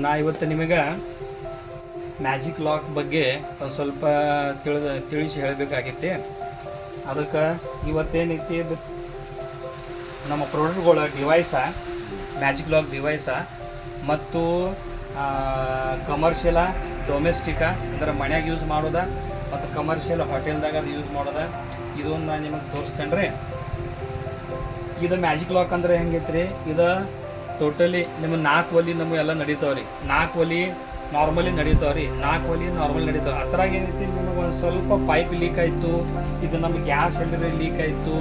ನಾ ಇವತ್ತು ನಿಮಗೆ ಮ್ಯಾಜಿಕ್ ಲಾಕ್ ಬಗ್ಗೆ ಒಂದು ಸ್ವಲ್ಪ ತಿಳಿಸಿ ಹೇಳಬೇಕಾಗೈತಿ. ಅದಕ್ಕೆ ಇವತ್ತೇನೈತಿ, ಇದು ನಮ್ಮ ಪ್ರಾಡಕ್ಟ್ಗಳ ಡಿವೈಸ, ಮ್ಯಾಜಿಕ್ ಲಾಕ್ ಡಿವೈಸ ಮತ್ತು ಕಮರ್ಷಿಯಲ, ಡೊಮೆಸ್ಟಿಕ ಅಂದ್ರೆ ಮನ್ಯಾಗ ಯೂಸ್ ಮಾಡೋದ ಮತ್ತು ಕಮರ್ಷಿಯಲ್ ಹೋಟೆಲ್ದಾಗ ಅದು ಯೂಸ್ ಮಾಡೋದ, ಇದೊಂದು ನಾನು ನಿಮಗೆ ತೋರಿಸ್ತೇನೆ ರೀ. ಇದು ಮ್ಯಾಜಿಕ್ ಲಾಕ್ ಅಂದ್ರೆ ಹೆಂಗೈತ್ರಿ, ಇದು ಟೋಟಲಿ ನಿಮ್ಮ 4 ಒಲಿ ನಮಗೆ ಎಲ್ಲ ನಡೀತಾವ್ರಿ. 4 ಒಲಿ ನಾರ್ಮಲಿ ನಡೀತಾವ್ರಿ, 4 ಒಲಿ ನಾರ್ಮಲ್ ನಡೀತಾವೆ. ಅದ್ರಾಗ ಏನೈತಿ, ನಿಮಗೆ ಒಂದು ಸ್ವಲ್ಪ ಪೈಪ್ ಲೀಕ್ ಆಯಿತು, ಇದು ನಮ್ಮ ಗ್ಯಾಸ್ ಎಲ್ಲರ ಲೀಕ್ ಆಯಿತು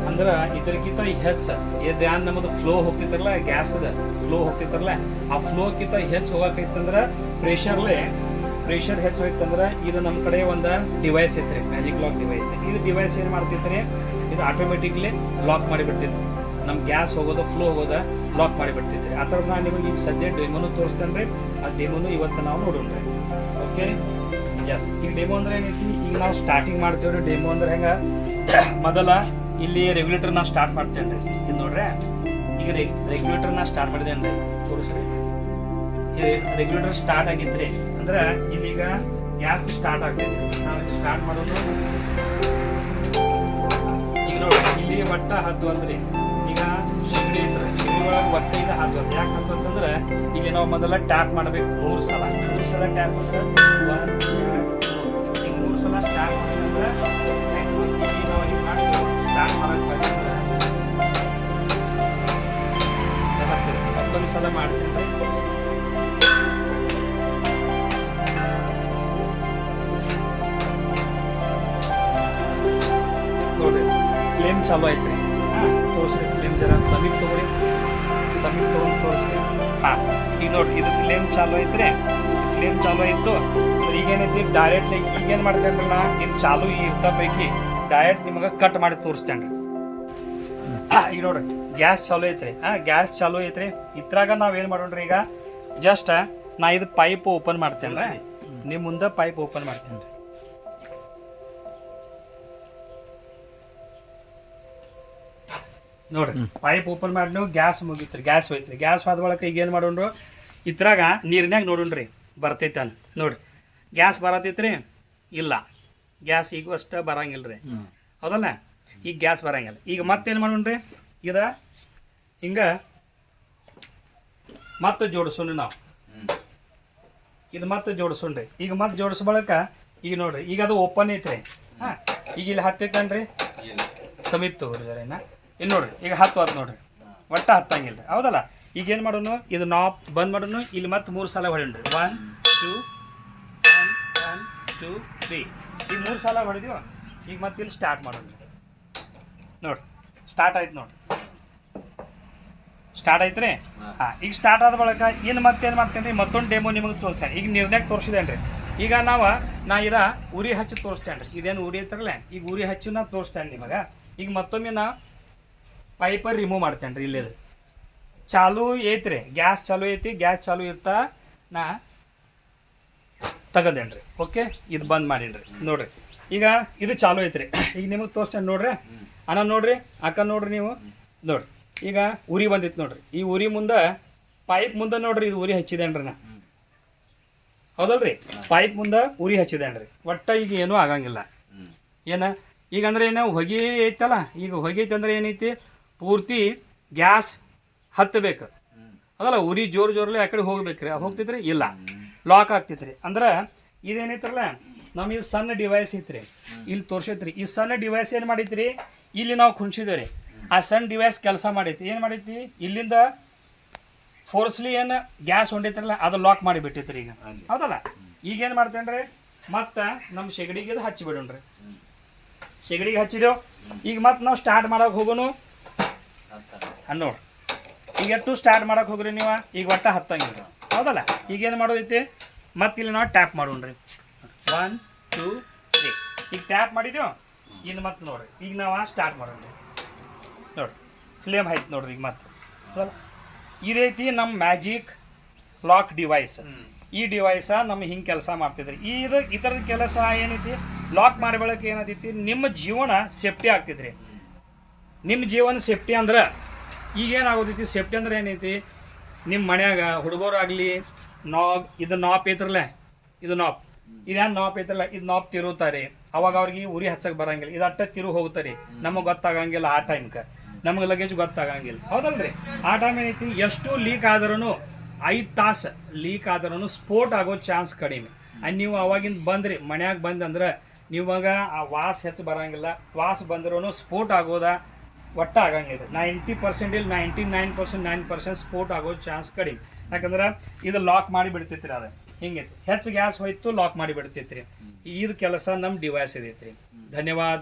ಅಂದ್ರೆ ಇದ್ರಕ್ಕಿಂತ ಹೆಚ್ಚು ಏನು ನಮ್ಮದು ಫ್ಲೋ ಹೋಗ್ತಿತ್ತಾರಲ್ಲ, ಗ್ಯಾಸದ ಫ್ಲೋ ಹೋಗ್ತಿತ್ತಾರಲ್ಲ, ಆ ಫ್ಲೋಕ್ಕಿಂತ ಹೆಚ್ಚು ಹೋಗಕೈತಂದ್ರೆ ಪ್ರೆಷರ್ ಹೆಚ್ಚು ಹೋಯ್ತಂದ್ರೆ ಇದು ನಮ್ಮ ಕಡೆ ಒಂದು ಡಿವೈಸ್ ಐತ್ರಿ, ಮ್ಯಾಜಿಕ್ ಲಾಕ್ ಡಿವೈಸ್. ಇದು ಡಿವೈಸ್ ಏನು ಮಾಡ್ತೈತ್ರಿ, ಇದು ಆಟೋಮೆಟಿಕ್ಲಿ ಲಾಕ್ ಮಾಡಿಬಿಡ್ತೈತಿ. ನಮ್ಮ ಗ್ಯಾಸ್ ಹೋಗೋದು, ಫ್ಲೋ ಹೋಗೋದು ಲಾಕ್ ಮಾಡಿಬಿಡ್ತೈತ್ರಿ. ಆ ಥರ ನಾನು ನಿಮಗೆ ಈಗ ಸದ್ಯ ಡೆಮೋನು ತೋರಿಸ್ತೇನೆ ರೀ. ಆ ಡೆಮೋನು ಇವತ್ತು ನಾವು ನೋಡೋಣ ರೀ. Okay, S. ಈಗ ಡೆಮೋ ಅಂದ್ರೆ ಏನೈತಿ, ಈಗ ನಾವು ಸ್ಟಾರ್ಟಿಂಗ್ ಮಾಡ್ತೀವಿ ರೀ. ಡೆಮೋ ಅಂದ್ರೆ ಹೆಂಗೆ, ಮೊದಲ ಇಲ್ಲಿ ರೆಗ್ಯುಲೇಟರ್ನ ಸ್ಟಾರ್ಟ್ ಮಾಡ್ತೇನೆ ರೀ. ಇದು ನೋಡ್ರಿ, ಈಗ ರೆಗ್ಯುಲೇಟರ್ನ ಸ್ಟಾರ್ಟ್ ಮಾಡಿದೇನೆ ರೀ, ತೋರಿಸ್ರಿ. ರೆಗ್ಯುಲೇಟರ್ ಸ್ಟಾರ್ಟ್ ಆಗಿದ್ರಿ ಅಂದ್ರೆ ಇಲ್ಲೀಗ ಗ್ಯಾಸ್ ಸ್ಟಾರ್ಟ್ ಆಗ್ತೈತಿ. ನಾವು ಸ್ಟಾರ್ಟ್ ಮಾಡೋದು ಈಗ ನೋಡಿ, ಇಲ್ಲಿ ಒಟ್ಟ ಹತ್ತು ಅಂದ್ರಿ. ಈಗ ಶಿಗಡಿ ಐತ್ರಿ, ಶಿಗಡಿ ಒಳಗೆ ಒಟ್ಟ ಈಗ ಹತ್ತು. ಯಾಕೆ ಹತ್ತು ಅಂತಂದ್ರೆ ಇಲ್ಲಿ ನಾವು ಮೊದಲ ಟ್ಯಾಪ್ ಮಾಡಬೇಕು 3 ಸಲ. 3 ಸಲ ಟ್ಯಾಪ್ ಮಾಡಿದ್ರೆ 1 2 ಈಗ 3 ಸಲ ಟ್ಯಾಪ್ ಮಾಡಿದ್ರೆ ಇಲ್ಲಿ ನಾವು ಹಿಂಗೆ ಮಾಡಿದ್ವಿ. ಸ್ಟಾರ್ಟ್ ಮಾಡೋಕ್ಕಾಗಂದ್ರೆ 10 ಸಲ ಮಾಡ್ತೀವಿ. ನೋಡ್ರಿ, ಫ್ಲೇಮ್ ಚಾಲು ಐತ್ರಿ. ತೋರಿಸ್ರಿ ಫ್ಲೇಮ್, ಜರ ಸಮೀಪ್ ತೊಗೊರಿ, ಸಮೀಪ್ ತೊಗೊಂಡು ತೋರಿಸ್ರಿ. ಈಗ ನೋಡ್ರಿ, ಇದು ಫ್ಲೇಮ್ ಚಾಲು ಐತ್ರಿ. ಫ್ಲೇಮ್ ಚಾಲು ಆಯಿತು. ಈಗೇನೈತಿ, ಡೈರೆಕ್ಟ್ಲಿ ಈಗೇನು ಮಾಡ್ತೇನ್ರಲ್ಲ, ಇದು ಚಾಲು ಇರ್ತ ಪೈಕಿ ಡೈರೆಕ್ಟ್ ನಿಮಗೆ ಕಟ್ ಮಾಡಿ ತೋರಿಸ್ತೇನೆ ರೀ. ಈಗ ನೋಡ್ರಿ, ಗ್ಯಾಸ್ ಚಾಲು ಐತ್ರಿ. ಗ್ಯಾಸ್ ಚಾಲು ಐತ್ರಿ. ಇದ್ರಾಗ ನಾವೇನು ಮಾಡೋಣ್ರಿ, ಈಗ ಜಸ್ಟ್ ನಾ ಇದು ಪೈಪ್ ಓಪನ್ ಮಾಡ್ತೇನೆ ರೀ. ನಿಮ್ಮ ಮುಂದೆ ಪೈಪ್ ಓಪನ್ ಮಾಡ್ತೇನೆ ರೀ. ನೋಡ್ರಿ, ಪೈಪ್ ಓಪನ್ ಮಾಡಿ ನೀವು ಗ್ಯಾಸ್ ಮುಗಿತ್ರಿ, ಗ್ಯಾಸ್ ಹೋಯ್ತ್ರಿ. ಗ್ಯಾಸ್ ಹೋದ ಬಳಕ ಈಗ ಏನು ಮಾಡೋಣ್ರು, ಇದ್ರಾಗ ನೀರಿನಾಗ ನೋಡೋಣ್ರಿ ಬರ್ತೈತೆ ಅನ್. ನೋಡ್ರಿ, ಗ್ಯಾಸ್ ಬರತೈತ್ರಿ, ಇಲ್ಲ ಗ್ಯಾಸ್ ಈಗೂ ಅಷ್ಟೇ ಬರಂಗಿಲ್ಲ ರೀ, ಹೌದಲ್ಲ? ಈಗ ಗ್ಯಾಸ್ ಬರಂಗಿಲ್ಲ. ಈಗ ಮತ್ತೇನು ಮಾಡೋಣ್ರಿ, ಇದು ಹಿಂಗೆ ಮತ್ತೆ ಜೋಡಿಸೋಣ ನಾವು. ಇದು ಮತ್ತೆ ಜೋಡಿಸೋಣ್ರಿ. ಈಗ ಮತ್ತೆ ಜೋಡಿಸ್ ಬಳಕ ಈಗ ನೋಡ್ರಿ, ಈಗ ಅದು ಓಪನ್ ಐತ್ರಿ. ಈಗ ಇಲ್ಲಿ ಹತ್ತೈತನ್ರಿ, ಸಮೀಪ ತಗೋರಿ ಜರೇನ. ಇಲ್ಲಿ ನೋಡ್ರಿ, ಈಗ 10 ಆತು ನೋಡ್ರಿ, ಒಟ್ಟ ಹತ್ತಂಗಿಲ್ಲ ರೀ, ಹೌದಲ್ಲ? ಈಗ ಏನು ಮಾಡೋಣ, ಇದು ನಾಪ್ ಬಂದ್ ಮಾಡೋಣ. ಇಲ್ಲಿ ಮತ್ತೆ 3 ಸಲ ಹೊಡೀನಿ. 1 2 1 2 3 ಈಗ 3 ಸಲ ಹೊಡೆದೀವ. ಈಗ ಮತ್ತೆ ಇಲ್ಲಿ ಸ್ಟಾರ್ಟ್ ಮಾಡೋಣ. ನೋಡ್ರಿ, ಸ್ಟಾರ್ಟ್ ಆಯ್ತು ನೋಡ್ರಿ, ಸ್ಟಾರ್ಟ್ ಆಯ್ತು ರೀ. ಈಗ ಸ್ಟಾರ್ಟ್ ಆದ ಬಳಿಕ ಇನ್ನು ಮತ್ತೇನು ಮಾಡ್ತೇನೆ ರೀ, ಮತ್ತೊಂದು ಡೆಮೋ ನಿಮಗೆ ತೋರಿಸ್ತೇನೆ. ಈಗ ನಿರ್ಣಯಕ್ಕೆ ತೋರಿಸಿದೇನೆ ರೀ. ಈಗ ನಾ ಉರಿ ಹಚ್ಚಿ ತೋರಿಸ್ತೇನೆ ರೀ. ಇದೇನು ಉರಿ ಐತಾರಲ್ಲ, ಈಗ ಉರಿ ಹಚ್ಚಿ ನಾ ತೋರಿಸ್ತೇನೆ ನಿಮಗೆ. ಈಗ ಮತ್ತೊಮ್ಮೆ ನಾ ಪೈಪರ್ ರಿಮೂವ್ ಮಾಡ್ತೇನೆ ರೀ. ಇಲ್ಲಿದು ಚಾಲು ಐತ್ರಿ, ಗ್ಯಾಸ್ ಚಾಲು ಐತಿ. ಗ್ಯಾಸ್ ಚಾಲು ಇರ್ತಾ ನಾ ತೆಗದೇನ್ರಿ. ಓಕೆ, ಇದು ಬಂದ್ ಮಾಡೀನಿ. ನೋಡ್ರಿ, ಈಗ ಇದು ಚಾಲು ಐತ್ರಿ. ಈಗ ನಿಮಗೆ ತೋರಿಸ್ತೇನೆ ನೋಡ್ರಿ. ಅಣ್ಣ ನೋಡ್ರಿ, ಅಕ್ಕ ನೋಡ್ರಿ, ನೀವು ನೋಡ್ರಿ. ಈಗ ಉರಿ ಬಂದಿತ್ತು ನೋಡ್ರಿ. ಈ ಉರಿ ಮುಂದೆ, ಪೈಪ್ ಮುಂದೆ ನೋಡ್ರಿ, ಇದು ಉರಿ ಹಚ್ಚಿದೇನ್ರಿ ನಾ, ಹೌದಲ್ರಿ? ಪೈಪ್ ಮುಂದೆ ಉರಿ ಹಚ್ಚಿದೇನ್ರಿ. ಒಟ್ಟ ಈಗ ಏನೂ ಆಗಂಗಿಲ್ಲ. ಈಗ ಅಂದ್ರೆ ಏನು, ಹೊಗೆ ಐತಲ್ಲ, ಈಗ ಹೊಗೆ ಐತೆ ಅಂದ್ರೆ ಏನೈತಿ, ಪೂರ್ತಿ ಗ್ಯಾಸ್ ಹತ್ತಬೇಕು, ಅದಲ್ಲ? ಉರಿ ಜೋರಲ್ಲಿ ಆ ಕಡೆ ಹೋಗ್ಬೇಕ್ರಿ. ಹೋಗ್ತಿದ್ರಿ, ಇಲ್ಲ ಲಾಕ್ ಆಗ್ತೈತ್ರಿ. ಅಂದ್ರೆ ಇದೇನೈತ್ರಲ್ಲ, ನಮ್ಗೆ ಇದು ಸಣ್ಣ ಡಿವೈಸ್ ಐತ್ರಿ, ಇಲ್ಲಿ ತೋರ್ಸೈತ್ರಿ. ಈ ಸಣ್ಣ ಡಿವೈಸ್ ಏನು ಮಾಡೈತ್ರಿ, ಇಲ್ಲಿ ನಾವು ಕುಣಿಸಿದೇವ್ರಿ. ಆ ಸಣ್ಣ ಡಿವೈಸ್ ಕೆಲಸ ಮಾಡೈತಿ. ಏನು ಮಾಡೈತಿ, ಇಲ್ಲಿಂದ ಫೋರ್ಸ್ಲಿ ಏನು ಗ್ಯಾಸ್ ಹೊಂಡೈತ್ರಲ್ಲ, ಅದು ಲಾಕ್ ಮಾಡಿಬಿಟ್ಟೈತ್ರಿ ಈಗ, ಹೌದಲ್ಲ? ಈಗೇನು ಮಾಡ್ತೇನ್ರಿ, ಮತ್ತು ನಮ್ಮ ಶೆಗಡಿಗೆ ಇದು ಹಚ್ಚಿ ಬಿಡೋಣ್ರಿ. ಶೆಗಡಿಗೆ ಹಚ್ಚಿದೇವು. ಈಗ ಮತ್ತೆ ನಾವು ಸ್ಟಾರ್ಟ್ ಮಾಡೋಕೆ ಹೋಗೋಣ. ನೋಡ್ರಿ, ಈಗ ಎಷ್ಟು ಸ್ಟಾರ್ಟ್ ಮಾಡೋಕೆ ಹೋಗ್ರಿ ನೀವು, ಈಗ ಒಟ್ಟ ಹತ್ತಂಗಿಲ್ಲ, ಹೌದಲ್ಲ? ಈಗೇನು ಮಾಡೋದೈತಿ, ಮತ್ತೆ ಇಲ್ಲಿ ನಾವು ಟ್ಯಾಪ್ ಮಾಡೋಣ್ರಿ. 1 2 3 ಈಗ ಟ್ಯಾಪ್ ಮಾಡಿದೆವು. ಇನ್ನು ಮತ್ತೆ ನೋಡ್ರಿ, ಈಗ ನಾವು ಸ್ಟಾರ್ಟ್ ಮಾಡೋಣ್ರಿ. ನೋಡ್ರಿ, ಫ್ಲೇಮ್ ಆಯ್ತು ನೋಡ್ರಿ. ಈಗ ಮತ್ತೆ ಹೌದಲ್ಲ, ಇದೈತಿ ನಮ್ಮ ಮ್ಯಾಜಿಕ್ ಲಾಕ್ ಡಿವೈಸ್. ಈ ಡಿವೈಸ ನಮ್ಗೆ ಹಿಂಗೆ ಕೆಲಸ ಮಾಡ್ತಿದ್ರಿ. ಈ ಥರದ ಕೆಲಸ ಏನೈತಿ, ಲಾಕ್ ಮಾಡಿ ಬಳಕೆ ಏನೈತಿ, ನಿಮ್ಮ ಜೀವನ ಸೇಫ್ಟಿ ಆಗ್ತಿದ್ರಿ. ನಿಮ್ಮ ಜೀವನ ಸೇಫ್ಟಿ ಅಂದ್ರೆ ಈಗೇನಾಗೋದೈತಿ, ಸೇಫ್ಟಿ ಅಂದ್ರೆ ಏನೈತಿ, ನಿಮ್ಮ ಮನ್ಯಾಗ ಹುಡುಗರಾಗಲಿ ಇದು ನಾಪ್ ಐತ್ರಲ್ಲ, ಇದು ನಾಪ್, ಇದೇನು ನಾಪ್ ಐತ್ರಲ್ಲ, ಇದು ನಾಪ್ ತಿರುತ್ತಾರೆ. ಅವಾಗ ಅವ್ರಿಗೆ ಉರಿ ಹಚ್ಚಕ್ಕೆ ಬರಂಗಿಲ್ಲ, ಇದು ಅಟ್ಟ ತಿರು ಹೋಗ್ತಾರೆ. ನಮಗೆ ಗೊತ್ತಾಗಂಗಿಲ್ಲ ಆ ಟೈಮ್ಗೆ, ನಮಗೆ ಲಗೇಜ್ ಗೊತ್ತಾಗಂಗಿಲ್ಲ. ಹೌದಲ್ರಿ? ಆ ಟೈಮ್ ಏನೈತಿ, ಎಷ್ಟು ಲೀಕ್ ಆದ್ರೂ 5 ತಾಸು ಲೀಕ್ ಆದ್ರೂ ಸ್ಫೋಟ್ ಆಗೋ ಚಾನ್ಸ್ ಕಡಿಮೆ. ನೀವು ಅವಾಗಿಂದ ಬಂದ್ರಿ ಮನ್ಯಾಗ ಬಂದಂದ್ರೆ ನೀವಾಗ ಆ ವಾಸ ಹೆಚ್ಚು ಬರೋಂಗಿಲ್ಲ. ವಾಸ ಬಂದ್ರೂ ಸ್ಫೋಟ ಆಗೋದ ಒಟ್ಟು ಆಗಂಗಿಲ್ಲ. 90% ಇಲ್ಲಿ 99% ಸ್ಫೋಟ್ ಆಗೋ ಚಾನ್ಸ್ ಕಡಿಮೆ. ಯಾಕಂದ್ರೆ ಇದು ಲಾಕ್ ಮಾಡಿ ಬಿಡ್ತೈತ್ರಿ. ಅದು ಹಿಂಗೈತಿ, ಹೆಚ್ಚು ಗ್ಯಾಸ್ ಹೋಯ್ತು ಲಾಕ್ ಮಾಡಿ ಬಿಡ್ತೈತ್ರಿ. ಇದು ಕೆಲಸ ನಮ್ಮ ಡಿವೈಸ್ ಇದೈತ್ರಿ. ಧನ್ಯವಾದ.